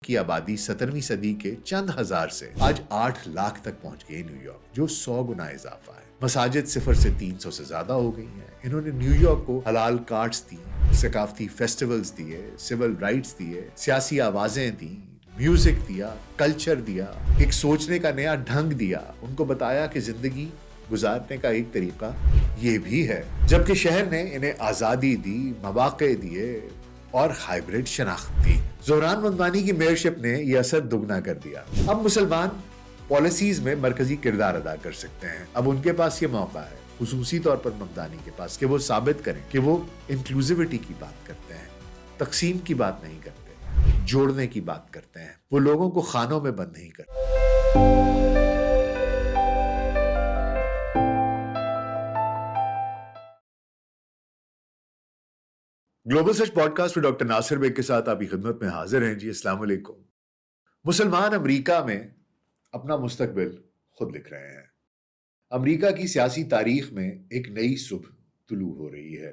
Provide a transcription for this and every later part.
کی آبادی 17ویں صدی کے چند ہزار سے آج 8 لاکھ تک پہنچ گئی نیو یارک، جو 100 گنا اضافہ ہے۔ مساجد 0 سے 300 سے زیادہ ہو گئی ہیں۔ انہوں نے نیو یارک کو حلال کارٹس دی، ثقافتی فیسٹیولز دیے، سول رائٹس دیے، سیاسی آوازیں دی، میوزک دیا، کلچر دیا، ایک سوچنے کا نیا ڈھنگ دیا، ان کو بتایا کہ زندگی گزارنے کا ایک طریقہ یہ بھی ہے۔ جبکہ شہر نے انہیں آزادی دی، مواقع دیے اور ہائیبرڈ شناخت دی۔ زہران ممدانی کی میئرشپ نے یہ اثر دگنا کر دیا۔ اب مسلمان پالیسیز میں مرکزی کردار ادا کر سکتے ہیں۔ اب ان کے پاس یہ موقع ہے، خصوصی طور پر ممدانی کے پاس، کہ وہ ثابت کریں کہ وہ انکلوزیوٹی کی بات کرتے ہیں، تقسیم کی بات نہیں کرتے، جوڑنے کی بات کرتے ہیں۔ وہ لوگوں کو خانوں میں بند نہیں کرتے۔ گلوبل سچ پوڈ کاسٹ میں ڈاکٹر ناصر بیگ کے ساتھ آپ کی خدمت میں حاضر ہیں۔ جی السلام علیکم۔ مسلمان امریکہ میں اپنا مستقبل خود لکھ رہے ہیں۔ امریکہ کی سیاسی تاریخ میں ایک نئی صبح طلوع ہو رہی ہے،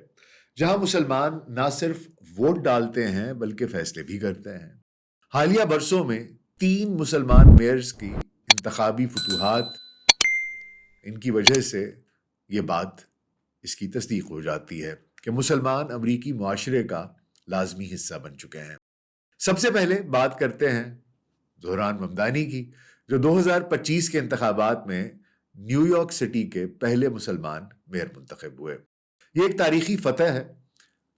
جہاں مسلمان نہ صرف ووٹ ڈالتے ہیں بلکہ فیصلے بھی کرتے ہیں۔ حالیہ برسوں میں 3 مسلمان میئرز کی انتخابی فتوحات، ان کی وجہ سے یہ بات اس کی تصدیق ہو جاتی ہے کہ مسلمان امریکی معاشرے کا لازمی حصہ بن چکے ہیں۔ سب سے پہلے بات کرتے ہیں زہران ممدانی کی، جو 2025 کے انتخابات میں نیو یارک سٹی کے پہلے مسلمان میئر منتخب ہوئے۔ یہ ایک تاریخی فتح ہے۔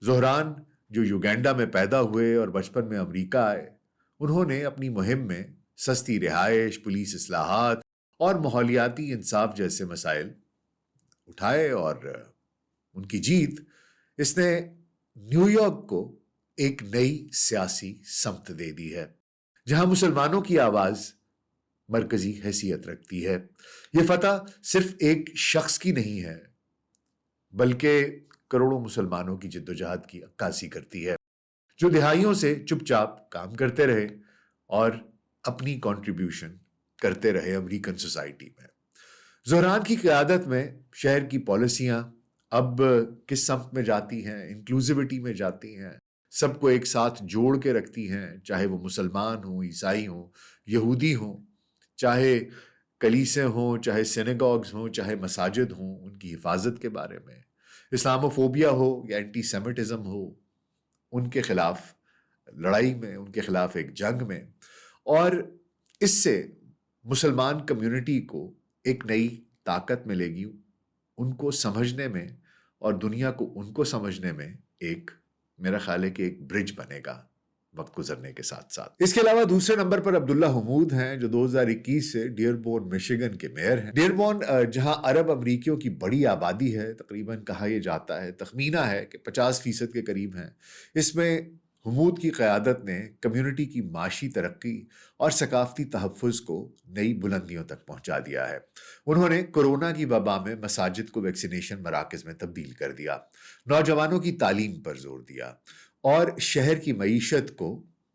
زہران، جو یوگینڈا میں پیدا ہوئے اور بچپن میں امریکہ آئے، انہوں نے اپنی مہم میں سستی رہائش، پولیس اصلاحات اور ماحولیاتی انصاف جیسے مسائل اٹھائے، اور ان کی جیت اس نے نیو یارک کو ایک نئی سیاسی سمت دے دی ہے، جہاں مسلمانوں کی آواز مرکزی حیثیت رکھتی ہے۔ یہ فتح صرف ایک شخص کی نہیں ہے، بلکہ کروڑوں مسلمانوں کی جدوجہد کی عکاسی کرتی ہے، جو دہائیوں سے چپ چاپ کام کرتے رہے اور اپنی کنٹریبیوشن کرتے رہے امریکن سوسائٹی میں۔ زہران کی قیادت میں شہر کی پالیسیاں اب کس سمت میں جاتی ہیں؟ انکلوزیوٹی میں جاتی ہیں، سب کو ایک ساتھ جوڑ کے رکھتی ہیں، چاہے وہ مسلمان ہوں، عیسائی ہوں، یہودی ہوں، چاہے کلیسے ہوں، چاہے سینیگاگز ہوں، چاہے مساجد ہوں، ان کی حفاظت کے بارے میں، اسلاموفوبیا ہو یا اینٹی سیمیٹزم ہو، ان کے خلاف لڑائی میں، ان کے خلاف ایک جنگ میں۔ اور اس سے مسلمان کمیونٹی کو ایک نئی طاقت ملے گی، ان کو سمجھنے میں اور دنیا کو ان کو سمجھنے میں ایک، میرا خیال ہے کہ ایک برج بنے گا وقت گزرنے کے ساتھ ساتھ۔ اس کے علاوہ دوسرے نمبر پر عبداللہ حمود ہیں، جو 2021 سے ڈیئربورن میشیگن کے میئر ہیں۔ ڈیئربورن جہاں عرب امریکیوں کی بڑی آبادی ہے، تقریباً کہا یہ جاتا ہے، تخمینہ ہے کہ 50% کے قریب ہیں، اس میں حمود کی قیادت نے کمیونٹی کی معاشی ترقی اور ثقافتی تحفظ کو نئی بلندیوں تک پہنچا دیا ہے۔ انہوں نے کورونا کی وبا میں مساجد کو ویکسینیشن مراکز میں تبدیل کر دیا، نوجوانوں کی تعلیم پر زور دیا اور شہر کی معیشت کو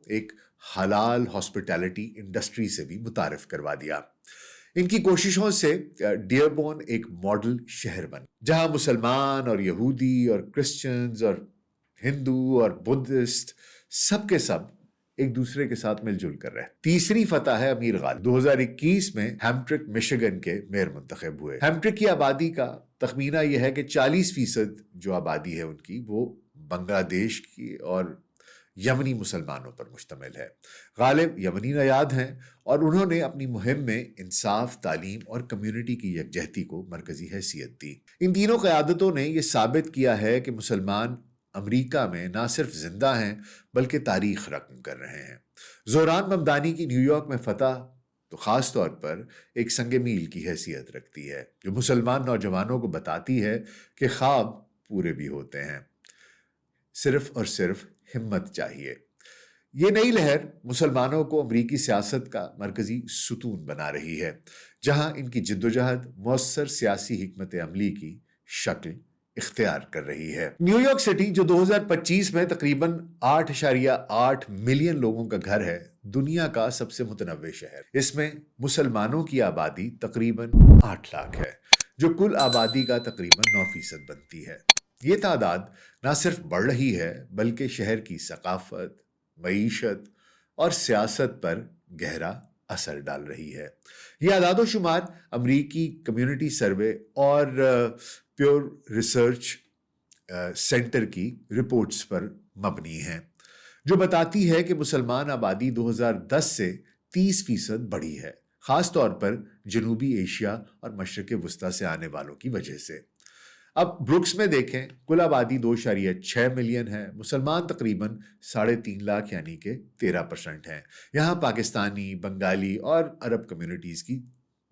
ایک حلال ہاسپٹیلٹی انڈسٹری سے بھی متعارف کروا دیا۔ ان کی کوششوں سے ڈیئربورن ایک ماڈل شہر بن، جہاں مسلمان اور یہودی اور کرسچنز اور ہندو اور بدھسٹ سب کے سب ایک دوسرے کے ساتھ مل جل کر رہے۔ تیسری فتح ہے امیر غالب، 2021 میں ہیمٹرک میشیگن کے میئر منتخب ہوئے۔ ہیمٹرک کی آبادی کا تخمینہ یہ ہے کہ 40% جو آبادی ہے ان کی، وہ بنگلہ دیش کی اور یمنی مسلمانوں پر مشتمل ہے۔ غالب یمنی نژاد ہیں اور انہوں نے اپنی مہم میں انصاف، تعلیم اور کمیونٹی کی یکجہتی کو مرکزی حیثیت دی۔ ان تینوں قیادتوں نے یہ ثابت کیا ہے کہ مسلمان امریکہ میں نہ صرف زندہ ہیں بلکہ تاریخ رقم کر رہے ہیں۔ زہران ممدانی کی نیو یارک میں فتح تو خاص طور پر ایک سنگ میل کی حیثیت رکھتی ہے، جو مسلمان نوجوانوں کو بتاتی ہے کہ خواب پورے بھی ہوتے ہیں، صرف اور صرف ہمت چاہیے۔ یہ نئی لہر مسلمانوں کو امریکی سیاست کا مرکزی ستون بنا رہی ہے، جہاں ان کی جدوجہد مؤثر سیاسی حکمت عملی کی شکل اختیار کر رہی ہے۔ نیو یارک سٹی، جو 2025 میں تقریباً 8.8 ملین لوگوں کا گھر ہے، دنیا کا سب سے متنوع شہر۔ اس میں مسلمانوں کی آبادی تقریباً 8 لاکھ ہے، جو کل آبادی کا تقریباً 9% بنتی ہے۔ یہ تعداد نہ صرف بڑھ رہی ہے بلکہ شہر کی ثقافت، معیشت اور سیاست پر گہرا اثر ڈال رہی ہے۔ یہ اعداد و شمار امریکی کمیونٹی سروے اور پیور ریسرچ سینٹر کی رپورٹس پر مبنی ہیں، جو بتاتی ہے کہ مسلمان آبادی 2010 سے 30% بڑھی ہے، خاص طور پر جنوبی ایشیا اور مشرق وسطیٰ سے آنے والوں کی وجہ سے۔ اب بروکس میں دیکھیں، کل آبادی 2.6 ملین ہے، مسلمان تقریباً 3.5 لاکھ یعنی کہ 13% ہیں۔ یہاں پاکستانی، بنگالی اور عرب کمیونٹیز کی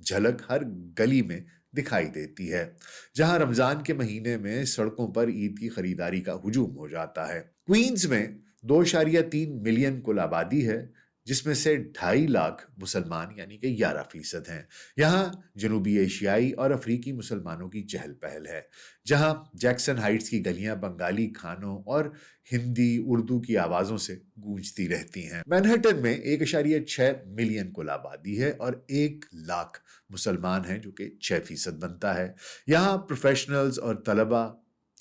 جھلک ہر گلی میں دکھائی دیتی ہے، جہاں رمضان کے مہینے میں سڑکوں پر عید کی خریداری کا ہجوم ہو جاتا ہے۔ کوئنز میں 2.3 ملین کل آبادی ہے، جس میں سے 2.5 لاکھ مسلمان یعنی کہ 11% ہیں۔ یہاں جنوبی ایشیائی اور افریقی مسلمانوں کی چہل پہل ہے، جہاں جیکسن ہائٹس کی گلیاں بنگالی کھانوں اور ہندی اردو کی آوازوں سے گونجتی رہتی ہیں۔ مینہٹن میں 1.6 ملین کل آبادی ہے اور 1 لاکھ مسلمان ہیں، جو کہ 6% بنتا ہے۔ یہاں پروفیشنلز اور طلبہ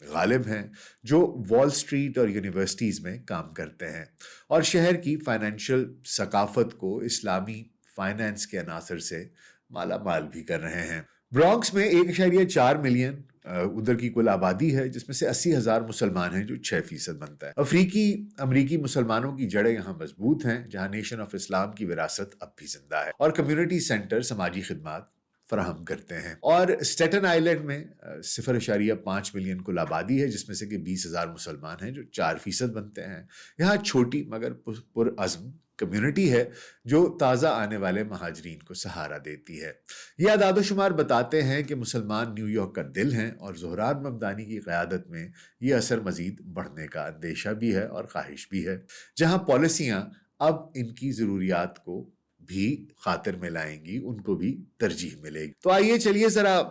غالب ہیں جو وال سٹریٹ اور یونیورسٹیز میں کام کرتے ہیں اور شہر کی فائنینشیل ثقافت کو اسلامی فائنانس کے عناصر سے مالا مال بھی کر رہے ہیں۔ برانکس میں 1.4 ملین ادھر کی کل آبادی ہے، جس میں سے 80,000 مسلمان ہیں، جو 6% بنتا ہے۔ امریکی مسلمانوں کی جڑیں یہاں مضبوط ہیں، جہاں نیشن آف اسلام کی وراثت اب بھی زندہ ہے اور کمیونٹی سینٹر سماجی خدمات فراہم کرتے ہیں۔ اور اسٹیٹن آئی لینڈ میں 0.5 ملین کل آبادی ہے، جس میں سے کہ 20,000 مسلمان ہیں، جو 4% بنتے ہیں۔ یہاں چھوٹی مگر پرعزم کمیونٹی ہے جو تازہ آنے والے مہاجرین کو سہارا دیتی ہے۔ یہ اعداد و شمار بتاتے ہیں کہ مسلمان نیو یارک کا دل ہیں اور زہران ممدانی کی قیادت میں یہ اثر مزید بڑھنے کا اندیشہ بھی ہے اور خواہش بھی ہے، جہاں پالیسیاں اب ان کی ضروریات کو بھی خاطر میں لائیں گی، ان کو بھی ترجیح ملے گی۔ تو آئیے چلیے ذرا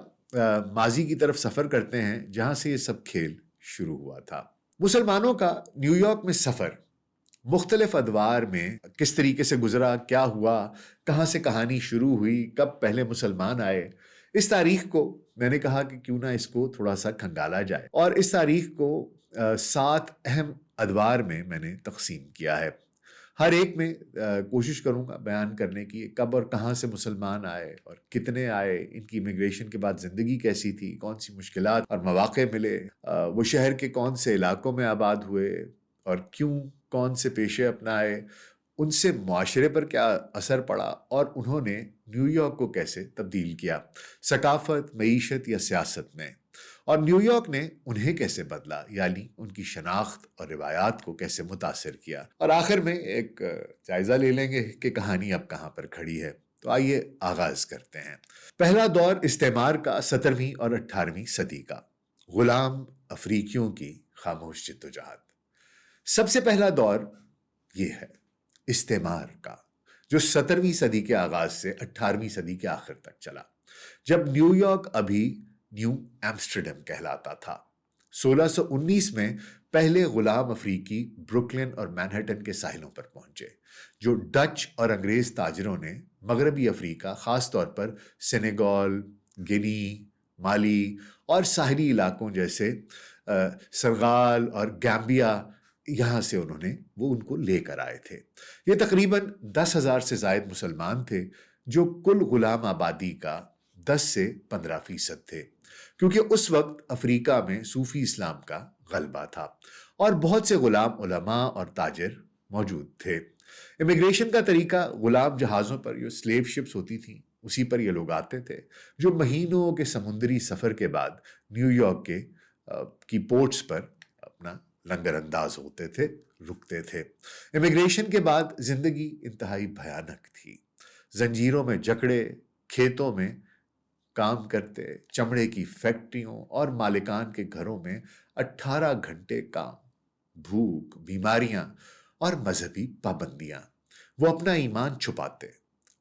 ماضی کی طرف سفر کرتے ہیں، جہاں سے یہ سب کھیل شروع ہوا تھا۔ مسلمانوں کا نیو یارک میں سفر مختلف ادوار میں کس طریقے سے گزرا، کیا ہوا، کہاں سے کہانی شروع ہوئی، کب پہلے مسلمان آئے، اس تاریخ کو میں نے کہا کہ کیوں نہ اس کو تھوڑا سا کھنگالا جائے، اور اس تاریخ کو 7 اہم ادوار میں نے تقسیم کیا ہے۔ ہر ایک میں کوشش کروں گا بیان کرنے کی کب اور کہاں سے مسلمان آئے اور کتنے آئے، ان کی امیگریشن کے بعد زندگی کیسی تھی، کون سی مشکلات اور مواقع ملے، وہ شہر کے کون سے علاقوں میں آباد ہوئے اور کیوں، کون سے پیشے اپنائے، ان سے معاشرے پر کیا اثر پڑا اور انہوں نے نیو یارک کو کیسے تبدیل کیا، ثقافت، معیشت یا سیاست میں، اور نیو یارک نے انہیں کیسے بدلا، یعنی ان کی شناخت اور روایات کو کیسے متاثر کیا، اور آخر میں ایک جائزہ لے لیں گے کہ کہانی اب کہاں پر کھڑی ہے۔ تو آئیے آغاز کرتے ہیں۔ پہلا دور استعمار کا، 17ویں اور 18ویں صدی کا، غلام افریقیوں کی خاموش جدوجہد۔ سب سے پہلا دور یہ ہے استعمار کا، جو 17ویں صدی کے آغاز سے 18ویں صدی کے آخر تک چلا، جب نیو یارک ابھی نیو ایمسٹرڈیم کہلاتا تھا۔ 1619 میں پہلے غلام افریقی بروکلن اور مینہٹن کے ساحلوں پر پہنچے، جو ڈچ اور انگریز تاجروں نے مغربی افریقہ، خاص طور پر سینیگال، گنی، مالی اور ساحلی علاقوں جیسے سنغال اور گیمبیا، یہاں سے وہ ان کو لے کر آئے تھے۔ یہ تقریباً 10,000 سے زائد مسلمان تھے، جو کل غلام آبادی کا 10 سے 15% تھے، کیونکہ اس وقت افریقہ میں صوفی اسلام کا غلبہ تھا اور بہت سے غلام علماء اور تاجر موجود تھے۔ امیگریشن کا طریقہ غلام جہازوں پر، جو سلیو شپس ہوتی تھیں، اسی پر یہ لوگ آتے تھے، جو مہینوں کے سمندری سفر کے بعد نیو یارک کی پورٹس پر اپنا لنگر انداز ہوتے تھے، رکتے تھے۔ امیگریشن کے بعد زندگی انتہائی بھیانک تھی۔ زنجیروں میں جکڑے، کھیتوں میں کام کرتے، چمڑے کی فیکٹریوں اور مالکان کے گھروں میں 18 گھنٹے کام، بھوک، بیماریاں اور مذہبی پابندیاں۔ وہ اپنا ایمان چھپاتے،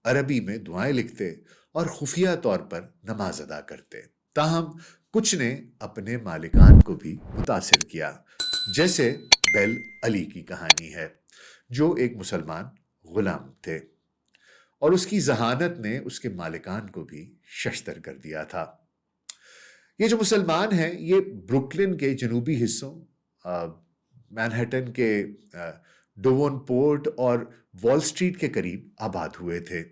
عربی میں دعائیں لکھتے اور خفیہ طور پر نماز ادا کرتے۔ تاہم کچھ نے اپنے مالکان کو بھی متاثر کیا، جیسے بیل علی کی کہانی ہے، جو ایک مسلمان غلام تھے، اور اس کی ذہانت نے اس کے مالکان کو بھی ششدر کر دیا تھا۔ یہ جو مسلمان ہیں، یہ بروکلن کے جنوبی حصوں، مینہٹن کے ڈوون پورٹ اور وال سٹریٹ کے قریب آباد ہوئے تھے،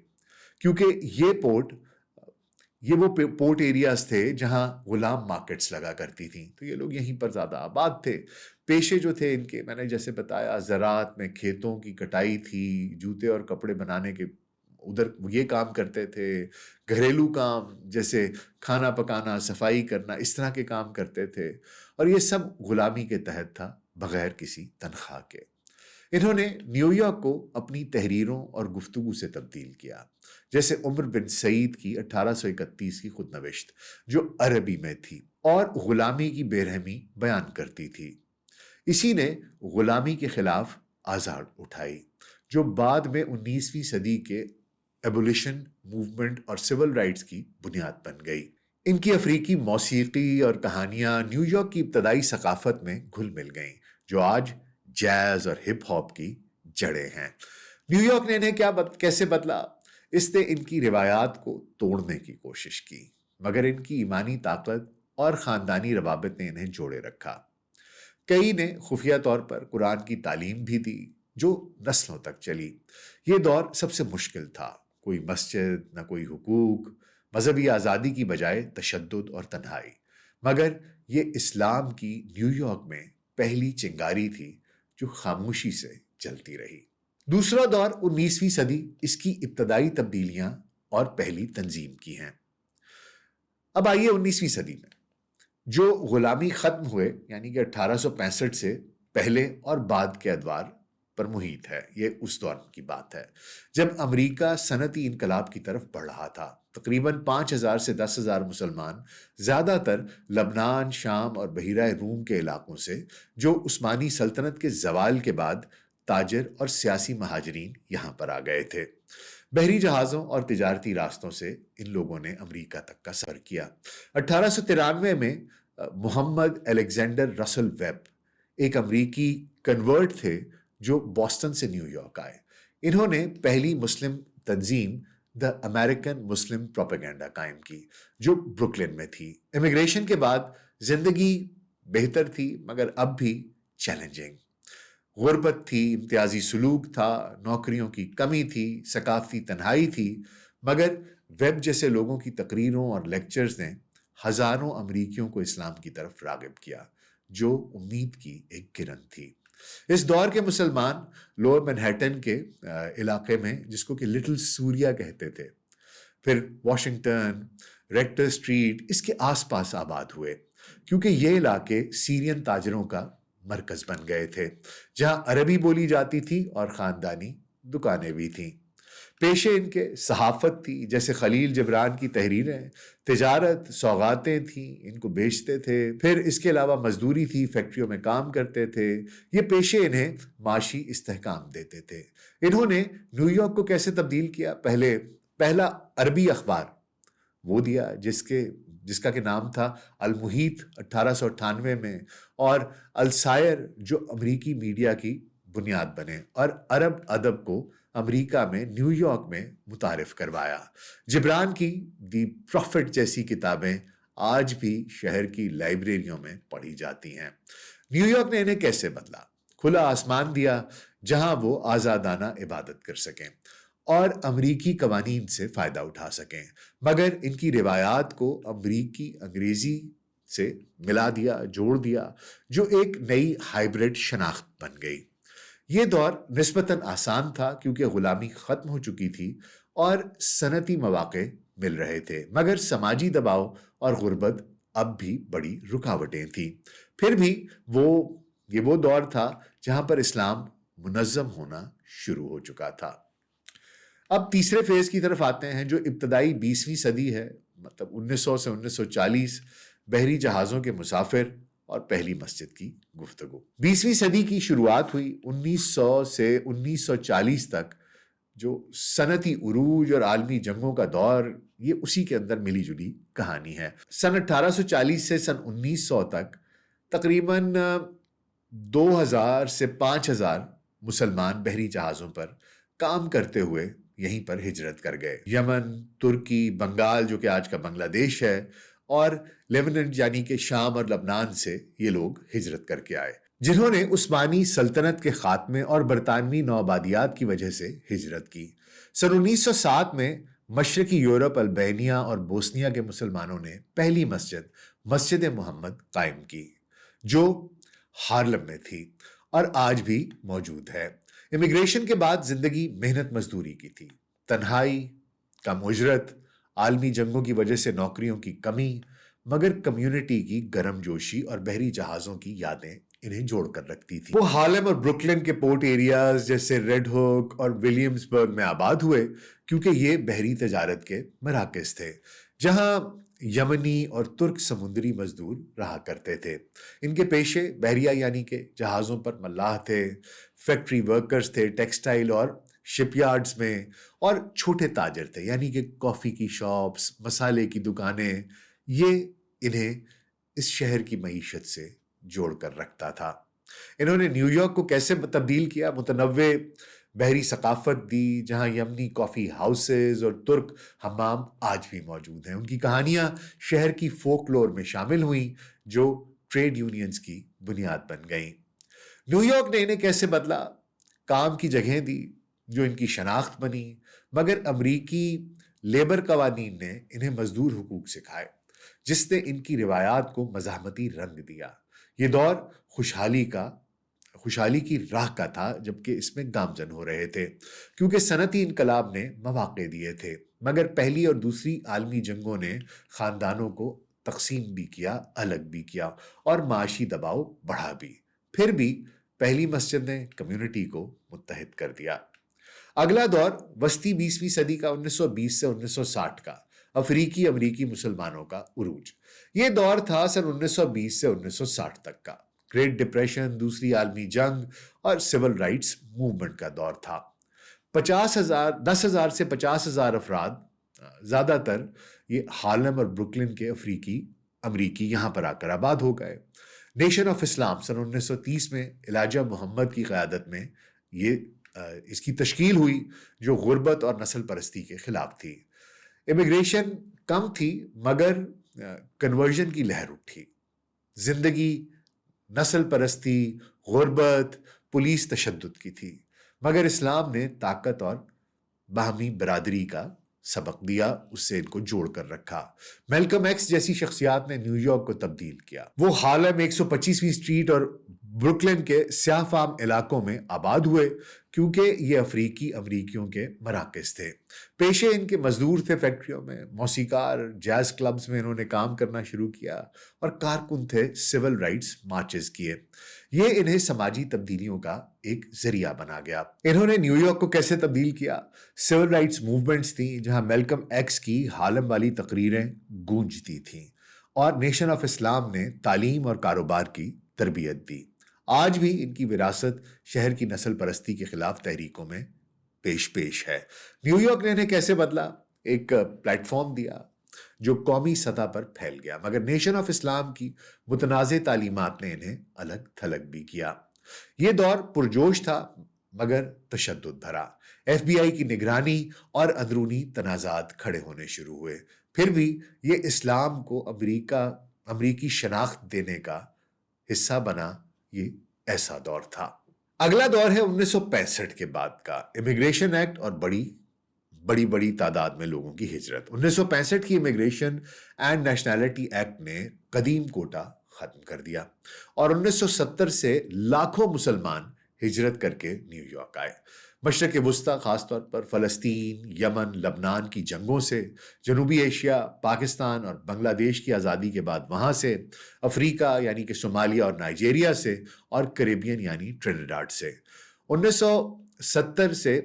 کیونکہ یہ وہ پورٹ ایریاز تھے جہاں غلام مارکیٹس لگا کرتی تھیں، تو یہ لوگ یہیں پر زیادہ آباد تھے۔ پیشے جو تھے ان کے، میں نے جیسے بتایا، زراعت میں کھیتوں کی کٹائی تھی، جوتے اور کپڑے بنانے کے ادھر یہ کام کرتے تھے، گھریلو کام جیسے کھانا پکانا، صفائی کرنا، اس طرح کے کام کرتے تھے، اور یہ سب غلامی کے تحت تھا، بغیر کسی تنخواہ کے۔ انہوں نے نیو یارک کو اپنی تحریروں اور گفتگو سے تبدیل کیا، جیسے عمر بن سعید کی 1831 کی خود نوشت جو عربی میں تھی اور غلامی کی بے رحمی بیان کرتی تھی۔ اسی نے غلامی کے خلاف آزاد اٹھائی، جو بعد میں 19ویں صدی کے ایبولیشن موومنٹ اور سول رائٹس کی بنیاد بن گئی۔ ان کی افریقی موسیقی اور کہانیاں نیو یارک کی ابتدائی ثقافت میں گھل مل گئیں، جو آج جیز اور ہپ ہاپ کی جڑیں ہیں۔ نیو یارک نے انہیں کیسے بدلا؟ اس نے ان کی روایات کو توڑنے کی کوشش کی، مگر ان کی ایمانی طاقت اور خاندانی روابط نے انہیں جوڑے رکھا۔ کئی نے خفیہ طور پر قرآن کی تعلیم بھی دی، جو نسلوں تک چلی۔ یہ دور سب سے مشکل تھا، کوئی مسجد، نہ کوئی حقوق، مذہبی آزادی کی بجائے تشدد اور تنہائی، مگر یہ اسلام کی نیو یارک میں پہلی چنگاری تھی جو خاموشی سے جلتی رہی۔ دوسرا دور 19ویں صدی، اس کی ابتدائی تبدیلیاں اور پہلی تنظیم کی ہیں۔ اب آئیے 19ویں صدی میں، جو غلامی ختم ہوئے، یعنی کہ 1865 سے پہلے اور بعد کے ادوار پر محیط ہے۔ یہ اس دور کی بات ہے جب امریکہ صنعتی انقلاب کی طرف بڑھ رہا تھا۔ تقریباً 5,000 سے 10,000 مسلمان، زیادہ تر لبنان، شام اور بحیرہ روم کے علاقوں سے، جو عثمانی سلطنت کے زوال کے بعد تاجر اور سیاسی مہاجرین یہاں پر آ گئے تھے۔ بحری جہازوں اور تجارتی راستوں سے ان لوگوں نے امریکہ تک کا سفر کیا۔ 1893 میں محمد الیگزینڈر رسل ویب ایک امریکی کنورٹ تھے جو بوسٹن سے نیو یارک آئے۔ انہوں نے پہلی مسلم تنظیم دا امریکن مسلم پروپیگنڈا قائم کی، جو بروکلن میں تھی۔ امیگریشن کے بعد زندگی بہتر تھی، مگر اب بھی چیلنجنگ۔ غربت تھی، امتیازی سلوک تھا، نوکریوں کی کمی تھی، ثقافتی تنہائی تھی، مگر ویب جیسے لوگوں کی تقریروں اور لیکچرز نے ہزاروں امریکیوں کو اسلام کی طرف راغب کیا، جو امید کی ایک کرن تھی۔ اس دور کے مسلمان لوور مینہٹن کے علاقے میں، جس کو کہ لٹل سوریا کہتے تھے، پھر واشنگٹن، ریکٹر اسٹریٹ، اس کے آس پاس آباد ہوئے، کیونکہ یہ علاقے سیرین تاجروں کا مرکز بن گئے تھے، جہاں عربی بولی جاتی تھی اور خاندانی دکانیں بھی تھیں۔ پیشے ان کے صحافت تھی، جیسے خلیل جبران کی تحریریں، تجارت، سوغاتیں تھیں، ان کو بیچتے تھے، پھر اس کے علاوہ مزدوری تھی، فیکٹریوں میں کام کرتے تھے۔ یہ پیشے انہیں معاشی استحکام دیتے تھے۔ انہوں نے نیو یارک کو کیسے تبدیل کیا؟ پہلا عربی اخبار وہ دیا جس کا کہ نام تھا المحیط 1898 میں، اور السائر جو امریکی میڈیا کی بنیاد بنے، اور عرب ادب کو امریکہ میں نیو یارک میں متعارف کروایا۔ جبران کی دی پروفٹ جیسی کتابیں آج بھی شہر کی لائبریریوں میں پڑھی جاتی ہیں۔ نیو یارک نے انہیں کیسے بدلا؟ کھلا آسمان دیا جہاں وہ آزادانہ عبادت کر سکیں اور امریکی قوانین سے فائدہ اٹھا سکیں، مگر ان کی روایات کو امریکی انگریزی سے ملا دیا، جوڑ دیا، جو ایک نئی ہائبرڈ شناخت بن گئی۔ یہ دور نسبتاً آسان تھا کیونکہ غلامی ختم ہو چکی تھی اور صنعتی مواقع مل رہے تھے، مگر سماجی دباؤ اور غربت اب بھی بڑی رکاوٹیں تھیں۔ پھر بھی یہ وہ دور تھا جہاں پر اسلام منظم ہونا شروع ہو چکا تھا۔ اب تیسرے فیز کی طرف آتے ہیں، جو ابتدائی 20ویں صدی ہے، مطلب 1900 سے 1940، بحری جہازوں کے مسافر اور پہلی مسجد کی گفتگو۔ 20ویں صدی کی شروعات ہوئی 1900 سے 1940 تک، جو صنعتی عروج اور عالمی جنگوں کا دور، یہ اسی کے اندر ملی جلی کہانی ہے۔ سن 1840 سے سن 1900 تک تقریباً 2000 سے 5000 مسلمان بحری جہازوں پر کام کرتے ہوئے یہیں پر ہجرت کر گئے۔ یمن، ترکی، بنگال جو کہ آج کا بنگلہ دیش ہے، اور لیبنان یعنی کہ شام اور لبنان سے یہ لوگ ہجرت کر کے آئے۔ جنہوں نے عثمانی سلطنت کے خاتمے اور برطانوی نوآبادیات کی وجہ سے ہجرت کی۔ سن 1907 میں مشرقی یورپ، البانیہ اور بوسنیا کے مسلمانوں نے پہلی مسجد محمد قائم کی، جو ہارلم میں تھی اور آج بھی موجود ہے۔ امیگریشن کے بعد زندگی محنت مزدوری کی تھی، تنہائی، کم اجرت، عالمی جنگوں کی وجہ سے نوکریوں کی کمی، مگر کمیونٹی کی گرم جوشی اور بحری جہازوں کی یادیں انہیں جوڑ کر رکھتی تھی۔ وہ ہارلم اور بروکلن کے پورٹ ایریاز جیسے ریڈ ہوک اور ولیمزبرگ میں آباد ہوئے، کیونکہ یہ بحری تجارت کے مراکز تھے جہاں یمنی اور ترک سمندری مزدور رہا کرتے تھے۔ ان کے پیشے بحریہ یعنی کہ جہازوں پر ملاح تھے، فیکٹری ورکرز تھے ٹیکسٹائل اور شپ یارڈز میں، اور چھوٹے تاجر تھے یعنی کہ کافی کی شاپس، مسالے کی دکانیں۔ یہ انہیں اس شہر کی معیشت سے جوڑ کر رکھتا تھا۔ انہوں نے نیو یارک کو کیسے تبدیل کیا؟ متنوع بحری ثقافت دی، جہاں یمنی کافی ہاؤسز اور ترک حمام آج بھی موجود ہیں۔ ان کی کہانیاں شہر کی فوک لور میں شامل ہوئیں، جو ٹریڈ یونینز کی بنیاد بن گئیں۔ نیو یارک نے انہیں کیسے بدلا؟ کام کی جگہیں دی جو ان کی شناخت بنی، مگر امریکی لیبر قوانین نے انہیں مزدور حقوق سکھائے، جس نے ان کی روایات کو مزاحمتی رنگ دیا۔ یہ دور خوشحالی کی راہ کا تھا، جبکہ اس میں گامزن ہو رہے تھے، کیونکہ صنعتی انقلاب نے مواقع دیے تھے، مگر پہلی اور دوسری عالمی جنگوں نے خاندانوں کو تقسیم بھی کیا، الگ بھی کیا اور معاشی دباؤ بڑھا بھی۔ پھر بھی پہلی مسجد نے کمیونٹی کو متحد کر دیا۔ اگلا دور وسطی 20ویں صدی کا 1920 سے 1960 کا افریقی امریکی مسلمانوں کا عروج۔ یہ دور تھا سن 1920 سے 1960 تک کا۔ گریٹ ڈپریشن، دوسری عالمی جنگ اور سول رائٹس موومنٹ کا دور تھا۔ 10,000 سے 50,000 افراد، زیادہ تر یہ ہارلم اور بروکلن کے امریکی یہاں پر آ کر آباد ہو گئے۔ نیشن آف اسلام سن 1930 میں الیاجہ محمد کی قیادت میں اس کی تشکیل ہوئی، جو غربت اور نسل پرستی کے خلاف تھی۔ امیگریشن کم تھی، مگر کنورژن کی لہر اٹھی۔ زندگی نسل پرستی، غربت، پولیس تشدد کی تھی، مگر اسلام نے طاقت اور باہمی برادری کا سبق دیا، اس سے ان کو جوڑ کر رکھا۔ میلکم ایکس جیسی شخصیات نے نیو یارک کو تبدیل کیا۔ وہ ہارلم 125ویں اسٹریٹ اور بروکلن کے سیاہ فام علاقوں میں آباد ہوئے، کیونکہ یہ افریقی امریکیوں کے مراکز تھے۔ پیشے ان کے مزدور تھے فیکٹریوں میں، موسیقار، جاز کلبز میں انہوں نے کام کرنا شروع کیا، اور کارکن تھے، سول رائٹس مارچز کیے۔ یہ انہیں سماجی تبدیلیوں کا ایک ذریعہ بنا گیا۔ انہوں نے نیو یارک کو کیسے تبدیل کیا؟ سول رائٹس موومنٹس تھیں، جہاں میلکم ایکس کی ہارلم والی تقریریں گونجتی تھیں، اور نیشن آف اسلام نے تعلیم اور کاروبار کی تربیت دی۔ آج بھی ان کی وراثت شہر کی نسل پرستی کے خلاف تحریکوں میں پیش ہے۔ نیو یارک نے انہیں کیسے بدلا؟ ایک پلیٹ فارم دیا جو قومی سطح پر پھیل گیا، مگر نیشن آف اسلام کی متنازع تعلیمات نے انہیں الگ تھلگ بھی کیا۔ یہ دور پرجوش تھا، مگر تشدد بھرا۔ FBI کی نگرانی اور اندرونی تنازعات کھڑے ہونے شروع ہوئے۔ پھر بھی یہ اسلام کو امریکی شناخت دینے کا حصہ بنا۔ یہ ایسا دور تھا۔ اگلا دور ہے 1965 کے بعد کا۔ امیگریشن ایکٹ اور بڑی تعداد میں لوگوں کی ہجرت۔ 1965 کی امیگریشن اینڈ نیشنلٹی ایکٹ نے قدیم کوٹا ختم کر دیا، اور 1970 سے لاکھوں مسلمان ہجرت کر کے نیو یارک آئے۔ مشرق وسطیٰ، خاص طور پر فلسطین، یمن، لبنان کی جنگوں سے، جنوبی ایشیا، پاکستان اور بنگلہ دیش کی آزادی کے بعد وہاں سے، افریقہ یعنی کہ صومالیہ اور نائجیریا سے، اور کریبین یعنی ٹرینیڈاڈ سے۔ 1970 سے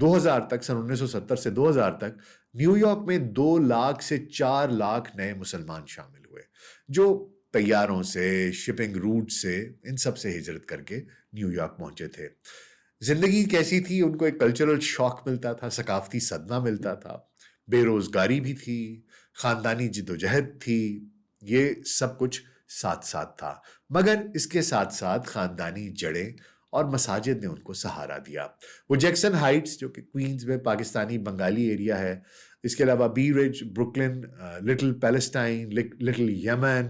2000 تک، سن 1970 سے 2000 تک نیو یارک میں 2 لاکھ سے 4 لاکھ نئے مسلمان شامل ہوئے، جو طیاروں سے، شپنگ روٹ سے، ان سب سے ہجرت کر کے نیو یارک پہنچے تھے۔ زندگی کیسی تھی؟ ان کو ایک کلچرل شاک ملتا تھا، ثقافتی صدمہ ملتا تھا، بے روزگاری بھی تھی، خاندانی جد و جہد تھی، یہ سب کچھ ساتھ ساتھ تھا، مگر اس کے ساتھ ساتھ خاندانی جڑیں اور مساجد نے ان کو سہارا دیا۔ وہ جیکسن ہائٹس، جو کہ کوئنز میں پاکستانی بنگالی ایریا ہے، اس کے علاوہ بی رج، بروکلن، لٹل پیلسٹائن، لٹل یمن،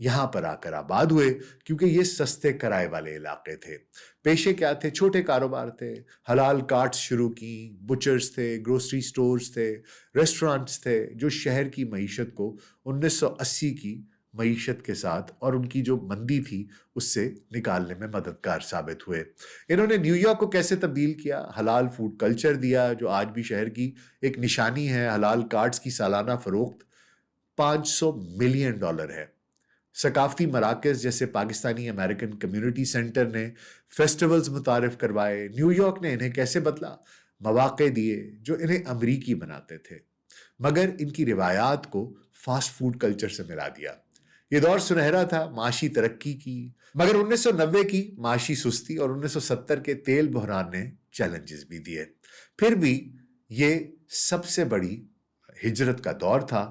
یہاں پر آ کر آباد ہوئے کیونکہ یہ سستے کرائے والے علاقے تھے۔ پیشے کیا تھے؟ چھوٹے کاروبار تھے، حلال کارٹس شروع کی، بچرز تھے، گروسری سٹورز تھے، ریسٹورانٹس تھے، جو شہر کی معیشت کو 1980 کی معیشت کے ساتھ اور ان کی جو مندی تھی اس سے نکالنے میں مددگار ثابت ہوئے۔ انہوں نے نیو یارک کو کیسے تبدیل کیا؟ حلال فوڈ کلچر دیا جو آج بھی شہر کی ایک نشانی ہے۔ حلال کارٹس کی سالانہ فروخت $500 ملین ہے۔ ثقافتی مراکز جیسے پاکستانی امریکن کمیونٹی سینٹر نے فیسٹیولز متعارف کروائے۔ نیو یارک نے انہیں کیسے بدلا؟ مواقع دیے جو انہیں امریکی بناتے تھے، مگر ان کی روایات کو فاسٹ فوڈ کلچر سے ملا دیا۔ یہ دور سنہرا تھا معاشی ترقی کی، مگر 1990 کی معاشی سستی اور 1970 کے تیل بحران نے چیلنجز بھی دیے۔ پھر بھی یہ سب سے بڑی ہجرت کا دور تھا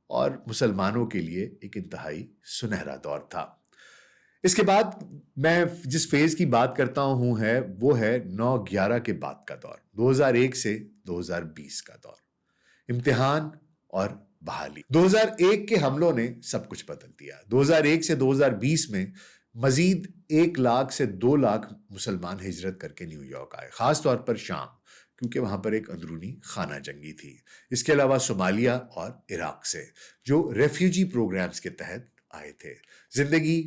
اور مسلمانوں کے لیے ایک انتہائی سنہرا دور تھا۔ اس کے بعد میں جس فیز کی بات کرتا ہوں وہ ہے 9/11 کے بعد کا دور، 2001 سے 2020 کا دور، امتحان اور بحالی۔ 2001 کے حملوں نے سب کچھ بدل دیا۔ 2001 سے 2020 میں مزید 1 لاکھ سے 2 لاکھ مسلمان ہجرت کر کے نیو یارک آئے، خاص طور پر شام، کیونکہ وہاں پر ایک اندرونی خانہ جنگی تھی۔ اس کے علاوہ صومالیہ اور عراق سے جو ریفیوجی پروگرامز کے تحت آئے تھے۔ زندگی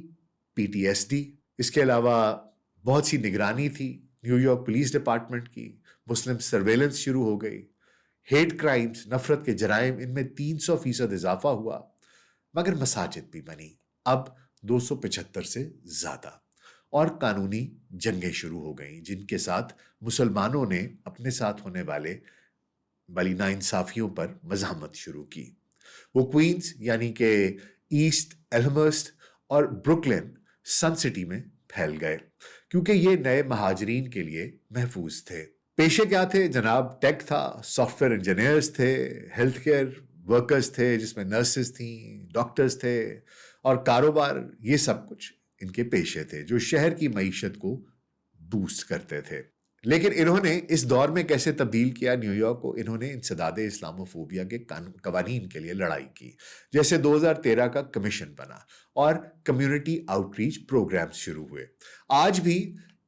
PTSD، اس کے علاوہ بہت سی نگرانی تھی نیو یارک پولیس ڈپارٹمنٹ کی، مسلم سرویلنس شروع ہو گئی، ہیٹ کرائمز، نفرت کے جرائم، ان میں 300% اضافہ ہوا، مگر مساجد بھی بنی، اب 275 سے زیادہ، اور قانونی جنگیں شروع ہو گئیں جن کے ساتھ مسلمانوں نے اپنے ساتھ ہونے والی ناانصافیوں پر مزاحمت شروع کی۔ وہ کوئنز یعنی کہ ایسٹ ایلمہرسٹ اور بروکلن سن سٹی میں پھیل گئے کیونکہ یہ نئے مہاجرین کے لیے محفوظ تھے۔ پیشے کیا تھے جناب؟ ٹیک تھا، سافٹ ویئر انجینئرز تھے، ہیلتھ کیئر ورکرز تھے جس میں نرسز تھیں، ڈاکٹرز تھے، اور کاروبار، یہ سب کچھ ان کے پیشے تھے جو شہر کی معیشت کو بوسٹ کرتے تھے۔ لیکن انہوں نے اس دور میں کیسے تبدیل کیا نیو یارک کو؟ انہوں نے انسداد اسلاموفوبیا کے قوانین کے لیے لڑائی کی، جیسے 2013 کا کمیشن بنا اور کمیونٹی آؤٹ ریچ پروگرامز شروع ہوئے۔ آج بھی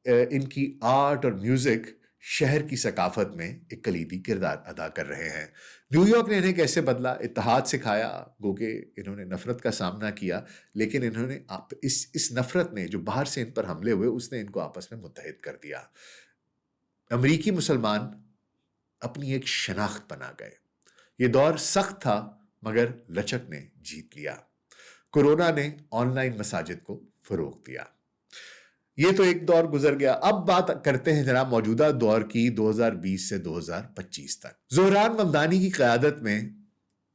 ان کی آرٹ اور میوزک شہر کی ثقافت میں ایک کلیدی کردار ادا کر رہے ہیں۔ نیو یارک نے انہیں کیسے بدلا؟ اتحاد سکھایا، گو کہ انہوں نے نفرت کا سامنا کیا، لیکن انہوں نے اس نفرت نے جو باہر سے ان پر حملے ہوئے اس نے ان کو آپس میں متحد کر دیا۔ امریکی مسلمان اپنی ایک شناخت بنا گئے۔ یہ دور سخت تھا مگر لچک نے جیت لیا۔ کورونا نے آن لائن مساجد کو فروغ دیا۔ یہ تو ایک دور گزر گیا۔ اب بات کرتے ہیں جناب موجودہ دور کی، 2020 سے 2025 تک۔ زہران ممدانی کی قیادت میں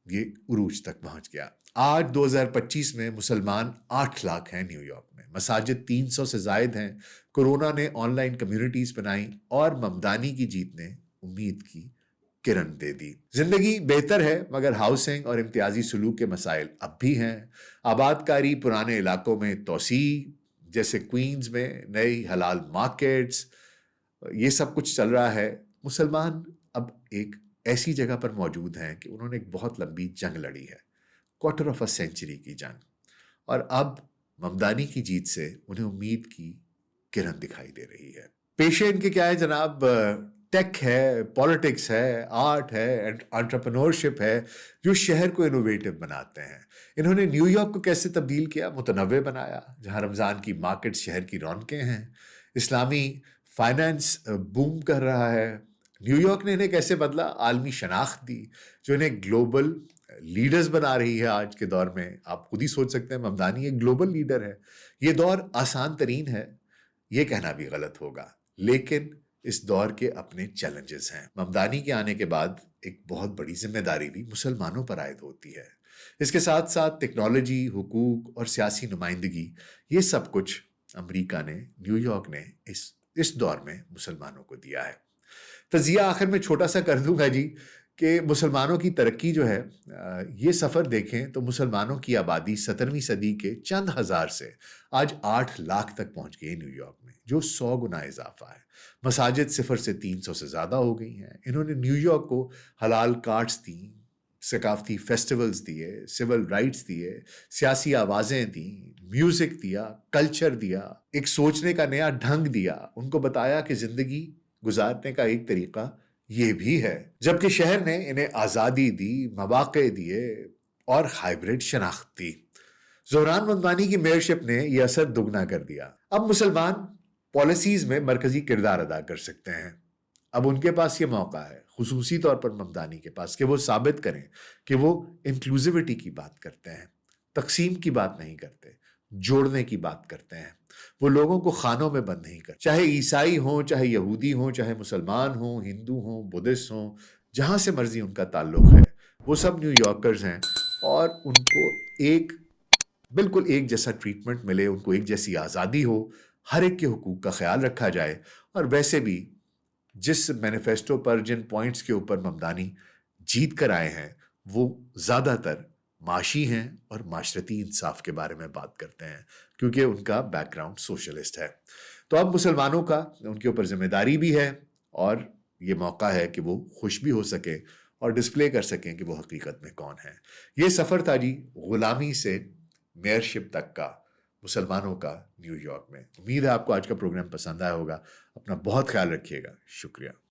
یہ عروج تک پہنچ گیا۔ آج 2025 میں مسلمان 8 لاکھ ہیں نیو یارک میں، مساجد 300 سے زائد ہیں، کورونا نے آن لائن کمیونٹیز بنائیں اور ممدانی کی جیت نے امید کی کرن دے دی۔ زندگی بہتر ہے مگر ہاؤسنگ اور امتیازی سلوک کے مسائل اب بھی ہیں۔ آباد کاری، پرانے علاقوں میں توسیع جیسے کوئنز میں نئی حلال مارکیٹس، یہ سب کچھ چل رہا ہے۔ مسلمان اب ایک ایسی جگہ پر موجود ہیں کہ انہوں نے ایک بہت لمبی جنگ لڑی ہے، کوارٹر آف اے سینچری کی جنگ، اور اب ممدانی کی جیت سے انہیں امید کی کرن دکھائی دے رہی ہے۔ پیشے ان کے کیا ہے جناب؟ ٹیک ہے، پولیٹکس ہے، آرٹ ہے، انٹرپرنورشپ ہے جو شہر کو انوویٹو بناتے ہیں۔ انہوں نے نیو یارک کو کیسے تبدیل کیا؟ متنوع بنایا، جہاں رمضان کی مارکیٹ شہر کی رونقیں ہیں، اسلامی فائنانس بوم کر رہا ہے۔ نیو یارک نے انہیں کیسے بدلا؟ عالمی شناخت دی جو انہیں گلوبل لیڈرز بنا رہی ہے۔ آج کے دور میں آپ خود ہی سوچ سکتے ہیں ممدانی ایک گلوبل لیڈر ہے۔ یہ دور آسان ترین ہے یہ کہنا بھی غلط ہوگا، لیکن اس دور کے اپنے چیلنجز ہیں۔ ممدانی کے آنے کے بعد ایک بہت بڑی ذمہ داری بھی مسلمانوں پر عائد ہوتی ہے۔ اس کے ساتھ ساتھ ٹیکنالوجی، حقوق اور سیاسی نمائندگی، یہ سب کچھ امریکہ نے، نیو یارک نے اس دور میں مسلمانوں کو دیا ہے۔ تجزیہ آخر میں چھوٹا سا کر دوں گا جی کہ مسلمانوں کی ترقی جو ہے، یہ سفر دیکھیں تو مسلمانوں کی آبادی 17ویں صدی کے چند ہزار سے آج 8 لاکھ تک پہنچ گئی نیو یارک میں، جو 100 گنا اضافہ ہے۔ مساجد 0 سے 300 سے زیادہ ہو گئی ہیں۔ انہوں نے نیو یارک کو حلال کارٹس دیں، ثقافتی فیسٹیولز دیے، سول رائٹس دیے، سیاسی آوازیں دیں، میوزک دیا، کلچر دیا، ایک سوچنے کا نیا ڈھنگ دیا، ان کو بتایا کہ زندگی گزارنے کا ایک طریقہ یہ بھی ہے، جبکہ شہر نے انہیں آزادی دی، مواقع دیے اور ہائیبرڈ شناخت دی۔ زہران ممدانی کی میئرشپ نے یہ اثر دگنا کر دیا۔ اب مسلمان پالیسیز میں مرکزی کردار ادا کر سکتے ہیں۔ اب ان کے پاس یہ موقع ہے، خصوصی طور پر ممدانی کے پاس، کہ وہ ثابت کریں کہ وہ انکلوزیوٹی کی بات کرتے ہیں، تقسیم کی بات نہیں کرتے، جوڑنے کی بات کرتے ہیں۔ وہ لوگوں کو خانوں میں بند نہیں کرتے، چاہے عیسائی ہوں، چاہے یہودی ہوں، چاہے مسلمان ہوں، ہندو ہوں، بدھسٹ ہوں، جہاں سے مرضی ان کا تعلق ہے، وہ سب نیو یارکرز ہیں اور ان کو بالکل ایک جیسا ٹریٹمنٹ ملے، ان کو ایک جیسی آزادی ہو، ہر ایک کے حقوق کا خیال رکھا جائے۔ اور ویسے بھی جس مینیفیسٹو پر، جن پوائنٹس کے اوپر ممدانی جیت کر آئے ہیں، وہ زیادہ تر معاشی ہیں اور معاشرتی انصاف کے بارے میں بات کرتے ہیں، کیونکہ ان کا بیک گراؤنڈ سوشلسٹ ہے۔ تو اب مسلمانوں کا ان کے اوپر ذمہ داری بھی ہے اور یہ موقع ہے کہ وہ خوش بھی ہو سکیں اور ڈسپلے کر سکیں کہ وہ حقیقت میں کون ہیں۔ یہ سفر تھا جی غلامی سے میئرشپ تک کا، مسلمانوں کا نیو یارک میں۔ امید ہے آپ کو آج کا پروگرام پسند آیا ہوگا۔ اپنا بہت خیال رکھیے گا۔ شکریہ۔